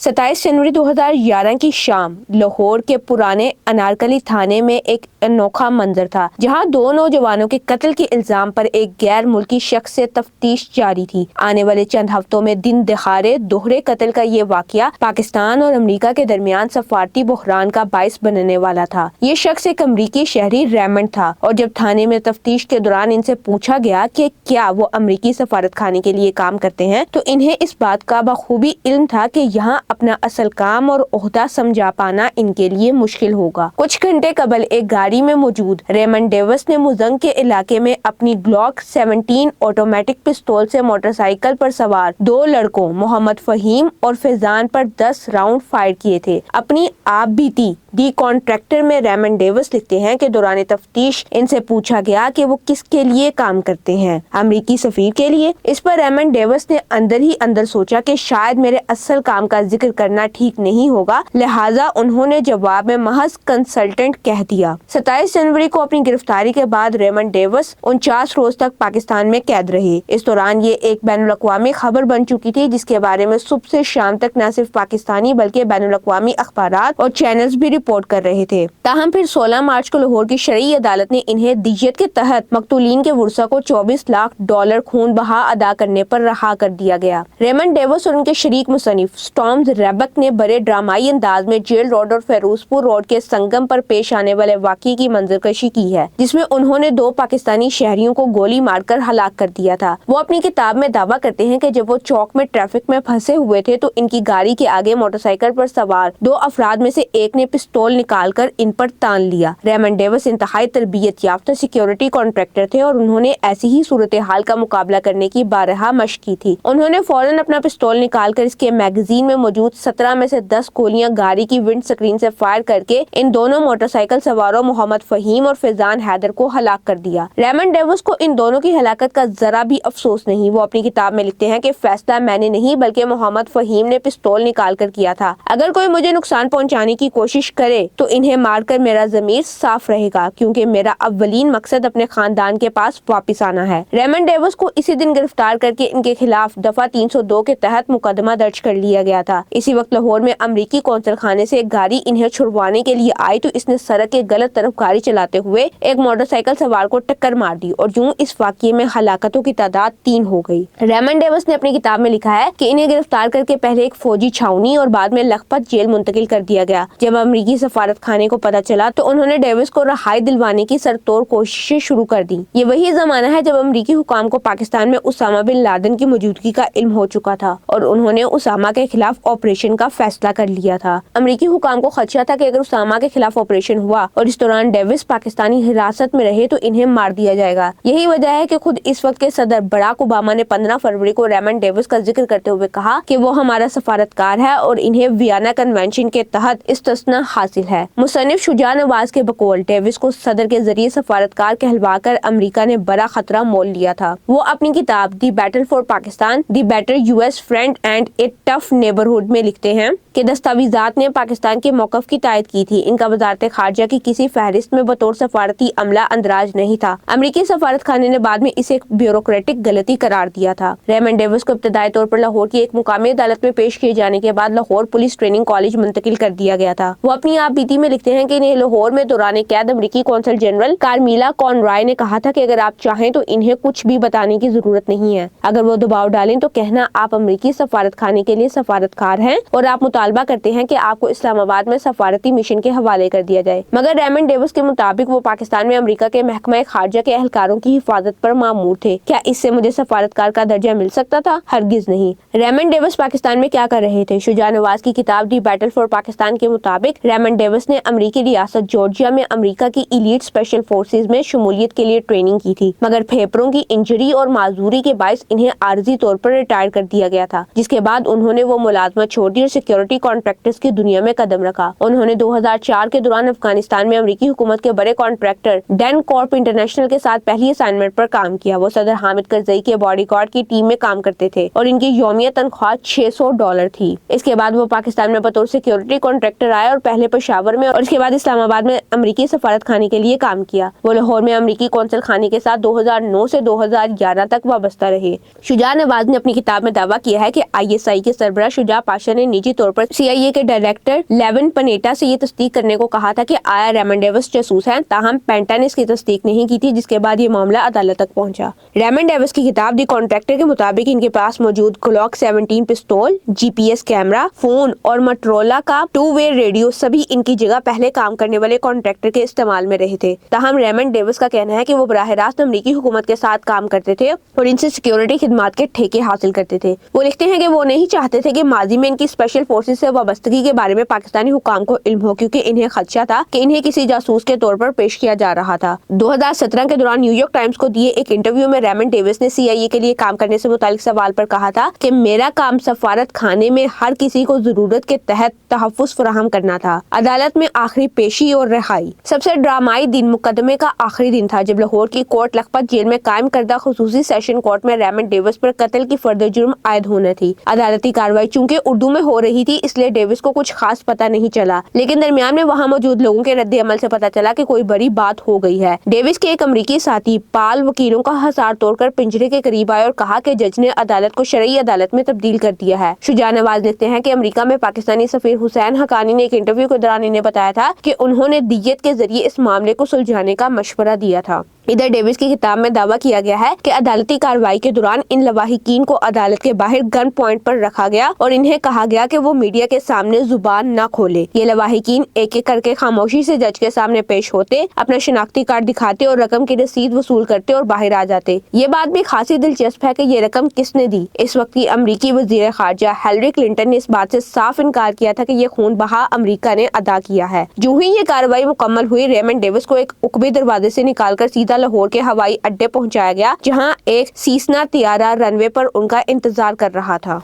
27 जनवरी 2011 की शाम लाहौर के पुराने अनारकली थाने में एक अनोखा मंजर था, जहां दो नौजवानों के कत्ल के इल्जाम पर एक गैर मुल्की शख्स से तफ्तीश जारी थी। आने वाले चंद हफ्तों में दिन दहाड़े दोहरे कत्ल का ये वाकया पाकिस्तान और अमेरिका के दरमियान सफारती बहरान का बाइस बनने वाला था। ये शख्स एक अमरीकी शहरी रेमंड था और जब थाने में तफ्तीश के दौरान इनसे पूछा गया कि क्या वो अमरीकी सफारत खाने के लिए काम करते हैं, तो इन्हें इस बात का बखूबी इल्म था कि यहाँ अपना असल काम और ओहदा समझा पाना इनके लिए मुश्किल होगा। कुछ घंटे कबल एक गाड़ी में मौजूद रेमंड डेविस ने मुजंग के इलाके में अपनी ग्लॉक 17 ऑटोमेटिक पिस्तौल से मोटरसाइकिल पर सवार दो लड़कों मोहम्मद फहीम और फैजान पर 10 राउंड फायर किए थे। अपनी आप बीती दी कॉन्ट्रैक्टर में रेमंड डेविस लिखते हैं कि दौरान तफ्तीश इनसे पूछा गया कि वो किसके लिए काम करते हैं, अमरीकी सफीर के लिए। इस पर रेमंड डेविस ने अंदर ही अंदर सोचा कि शायद मेरे असल काम का जिक्र करना ठीक नहीं होगा, लिहाजा उन्होंने जवाब में महज कंसल्टेंट कह दिया। 27 जनवरी को अपनी गिरफ्तारी के बाद रेमंड डेविस 49 रोज तक पाकिस्तान में कैद रहे। इस दौरान ये एक बैनुल-अक़वामी खबर बन चुकी थी, जिसके बारे में सुबह से शाम तक न सिर्फ पाकिस्तानी बल्कि बैनुल-अक़वामी अखबारात और चैनल्स भी रिपोर्ट कर रहे थे। ताहम फिर 16 मार्च को लाहौर की शरई अदालत ने इन्हें दियत के तहत मकतूलीन के वर्सा को $24 लाख खून बहा अदा करने पर रहा कर दिया गया। रेमंड डेविस और उनके शरीक मुसन्निफ स्टॉर्म्स रेबक ने बड़े ड्रामाई अंदाज में जेल रोड और फेरोजपुर रोड के संगम पर पेश आने वाले वाकये की मंजरकशी की है, जिसमें उन्होंने दो पाकिस्तानी शहरियों को गोली मारकर हलाक कर दिया था। वो अपनी किताब में दावा करते हैं कि जब वो चौक में ट्रैफिक में फंसे हुए थे तो इनकी गाड़ी के आगे मोटरसाइकिल पर सवार दो अफराद में से एक ने पिस्तौल निकालकर इन पर तान लिया। रेमंड डेविस इंतहाई तरबियत याफ्ता सिक्योरिटी कॉन्ट्रैक्टर थे और उन्होंने ऐसी ही सूरत हाल का मुकाबला करने की बारहा मशक की थी। उन्होंने फौरन अपना पिस्तौल निकालकर इसके मैगजीन में मौजूद 17 में से 10 गोलियां गाड़ी की विंड स्क्रीन से फायर करके इन दोनों मोटरसाइकिल सवारों मोहम्मद फहीम और फैजान हैदर को हलाक कर दिया। रेमंड डेविस को इन दोनों की हलाकत का जरा भी अफसोस नहीं। वो अपनी किताब में लिखते हैं कि फैसला मैंने नहीं बल्कि मोहम्मद फहीम ने पिस्तौल निकाल कर किया था। अगर कोई मुझे नुकसान पहुंचाने की कोशिश करे तो इन्हें मारकर मेरा ज़मीर साफ रहेगा, क्योंकि मेरा अव्वलीन मकसद अपने खानदान के पास वापस आना है। रेमंड डेविस को इसी दिन गिरफ्तार करके इनके खिलाफ दफा 302 के तहत मुकदमा दर्ज कर लिया गया था। इसी वक्त लाहौर में अमरीकी कौंसल खाने से एक गाड़ी इन्हें छुड़वाने के लिए आई तो इसने सड़क के गलत तरफ गाड़ी चलाते हुए एक मोटरसाइकिल सवार को टक्कर मार दी और यूं इस वाकये में हलाकतों की तादाद 3 हो गई। रेमंड डेविस ने अपनी किताब में लिखा है कि इन्हें गिरफ्तार करके पहले एक फौजी छावनी और बाद में लखपत जेल मुंतकिल कर दिया गया। जब अमरीकी सफारत खाने को पता चला तो उन्होंने डेविस को रहाई दिलवाने की सरतोड़ कोशिशें शुरू कर दी। ये वही जमाना है जब अमरीकी हुकाम को पाकिस्तान में उसामा बिन लादेन की मौजूदगी का इल्म हो चुका था और उन्होंने उसामा के खिलाफ ऑपरेशन का फैसला कर लिया था। अमरीकी हुकाम को खदशा था कि अगर उसामा के खिलाफ ऑपरेशन हुआ और इस दौरान डेविस पाकिस्तानी हिरासत में रहे तो इन्हें मार दिया जाएगा। यही वजह है कि खुद इस वक्त के सदर बराक ओबामा ने 15 फरवरी को रेमंड डेविस का जिक्र करते हुए कहा कि वो हमारा सफारतकार है और इन्हें वियना कन्वेंशन के तहत इस्तिस्ना हासिल है। मुसन्निफ शुजा नवाज के बकौल डेविस को सदर के जरिए सफारतकार कहलवाकर अमेरिका ने बड़ा खतरा मोल लिया था। वो अपनी किताब the battle for Pakistan, the bitter US friend and a tough neighbourhood में लिखते हैं कि दस्तावेजात ने पाकिस्तान के मौकफ की तायद की थी। इनका वजारत खारजा की किसी फहरिस्त में बतौर सफारती अमला अंदराज नहीं था। अमरीकी सफारत खाने ने बाद में इसे एक ब्यूरोक्रेटिक गलती करार दिया था। रेमंड डेविस को इब्तदाई तौर पर लाहौर की एक मुकामी अदालत में पेश किए जाने के बाद लाहौर पुलिस ट्रेनिंग कॉलेज मुंतकिल कर दिया गया था। वो अपनी आप बीती में लिखते हैं कि इन्हें लाहौर में दौरान कैद अमरीकी कौंसल जनरल कार्मिला कॉनरॉय ने कहा था कि अगर आप चाहें तो इन्हें कुछ भी बताने की जरूरत नहीं है। अगर वो दबाव डालें तो कहना आप अमरीकी सफारत खाने के लिए सफारतकार हैं और आप मुतालबा करते हैं कि आपको इस्लामाबाद में सफारती मिशन के हवाले कर दिया जाए। मगर रेमंड डेविस के मुताबिक वो पाकिस्तान में अमेरिका के महकमा खारजा के एहलकारों की हिफाजत पर मामूर थे। क्या इससे मुझे सफारतकार का दर्जा मिल सकता था? हरगिज नहीं। रेमंड डेविस पाकिस्तान में क्या कर रहे थे? शुजा नवाज की किताब दी बैटल फॉर पाकिस्तान के मुताबिक रेमंड डेविस ने अमरीकी रियासत जॉर्जिया में अमेरिका की इलीट स्पेशल फोर्सेज में शमूलियत के लिए ट्रेनिंग की थी, मगर फेफड़ों की इंजरी और माजूरी के बायस इन्हें आर्जी तौर पर रिटायर कर दिया गया था, जिसके बाद उन्होंने वो मुलाजमत छोड़ दी और सिक्योरिटी कॉन्ट्रैक्टर्स की दुनिया में कदम रखा। उन्होंने 2004 के दौरान अफगानिस्तान में अमरीकी हुकूमत के बड़े कॉन्ट्रैक्टर डेन कॉर्प इंटरनेशनल के साथ पहली असाइनमेंट पर काम किया। वो सदर हामिद करजई के बॉडीगार्ड की टीम में काम करते थे और इनकी यौमिया तनख्वाह $600 थी। इसके बाद वो पाकिस्तान में बतौर सिक्योरिटी کانٹریکٹر آیا اور پہلے پشاور میں اور اس کے بعد اسلام آباد میں امریکی سفارت خانے کے لیے کام کیا۔ وہ لاہور میں امریکی قونصل خانے کے ساتھ 2009 سے 2011 تک وابستہ رہے۔ شجاع نواز نے اپنی کتاب میں دعویٰ کیا ہے کہ ISI کے سربراہ شجاع پاشا نے نجی طور پر CIA کے ڈائریکٹر لیون پنیٹا سے یہ تصدیق کرنے کو کہا تھا کہ آیا ریمنڈ ڈیوس جاسوس ہیں، تاہم پینٹا نے اس کی تصدیق نہیں کی تھی، جس کے بعد یہ معاملہ عدالت تک پہنچا۔ ریمنڈ ڈیوس کی کتاب دی کانٹریکٹر کے مطابق ان کے پاس موجود گلوک 17 پستول، GPS کیمرہ، فون اور مٹرولا کا 2-وے ریڈیو سبھی ان کی جگہ پہلے کام کرنے والے کانٹریکٹر کے استعمال میں رہے تھے۔ تاہم ریمنڈ ڈیوس کا کہنا ہے کہ وہ براہ راست امریکی حکومت کے ساتھ کام کرتے تھے اور ان سے سیکیورٹی خدمات کے ٹھیکے حاصل کرتے تھے۔ وہ لکھتے ہیں کہ وہ نہیں چاہتے تھے کہ ماضی میں ان کی اسپیشل فورسز سے وابستگی کے بارے میں پاکستانی حکام کو علم ہو، کیونکہ انہیں خدشہ تھا کہ انہیں کسی جاسوس کے طور پر پیش کیا جا رہا تھا۔ 2017 کے دوران نیو یارک ٹائمز کو دیے ایک انٹرویو میں ریمنڈ ڈیوس نے CIA کے لیے کام کرنے سے متعلق سوال پر کہا تھا کہ میرا کام سفارت خانے میں ہر کسی کو ضرورت کے تحت تحفظ فراہم کرنا تھا۔ عدالت میں آخری پیشی اور رہائی۔ سب سے ڈرامائی دن مقدمے کا آخری دن تھا جب لاہور کی کورٹ لکھپت جیل میں قائم کردہ خصوصی سیشن کورٹ میں ریمنڈ ڈیوس پر قتل کی فرد جرم عائد ہونا تھی۔ عدالتی کارروائی چونکہ اردو میں ہو رہی تھی اس لیے ڈیوس کو کچھ خاص پتہ نہیں چلا، لیکن درمیان میں وہاں موجود لوگوں کے رد عمل سے پتہ چلا کہ کوئی بڑی بات ہو گئی ہے۔ ڈیوس کے ایک امریکی ساتھی پال وکیلوں کا حصار توڑ کر پنجرے کے قریب آئے اور کہا کہ جج نے عدالت کو شرعی عدالت میں تبدیل کر دیا ہے۔ شجاع نواز لکھتے ہیں کہ امریکہ میں پاکستانی سفیر حسین حقانی نے ایک انٹرویو کے دوران انہیں بتایا تھا کہ انہوں نے دیت کے ذریعے اس معاملے کو سلجھانے کا مشورہ دیا تھا۔ ادھر ڈیوس کی کتاب میں دعویٰ کیا گیا ہے کہ عدالتی کارروائی کے دوران ان لواحقین کو عدالت کے باہر گن پوائنٹ پر رکھا گیا اور انہیں کہا گیا کہ وہ میڈیا کے سامنے زبان نہ کھولے۔ یہ لواحقین ایک ایک کر کے خاموشی سے جج کے سامنے پیش ہوتے، اپنا شناختی کارڈ دکھاتے اور رقم کی رسید وصول کرتے اور باہر آ جاتے۔ یہ بات بھی خاصی دلچسپ ہے کہ یہ رقم کس نے دی۔ اس وقت کی امریکی وزیر خارجہ ہیلری کلنٹن نے اس بات سے صاف انکار کیا تھا کہ یہ خون بہا امریکہ نے ادا کیا ہے۔ جو ہی یہ کارروائی مکمل ہوئی، ریمنڈ ڈیوس کو ایک عقبی دروازے سے نکال کر سیدھا لاہور کے ہوائی اڈے پہنچایا گیا، جہاں ایک سیسنا طیارہ رن وے پر ان کا انتظار کر رہا تھا۔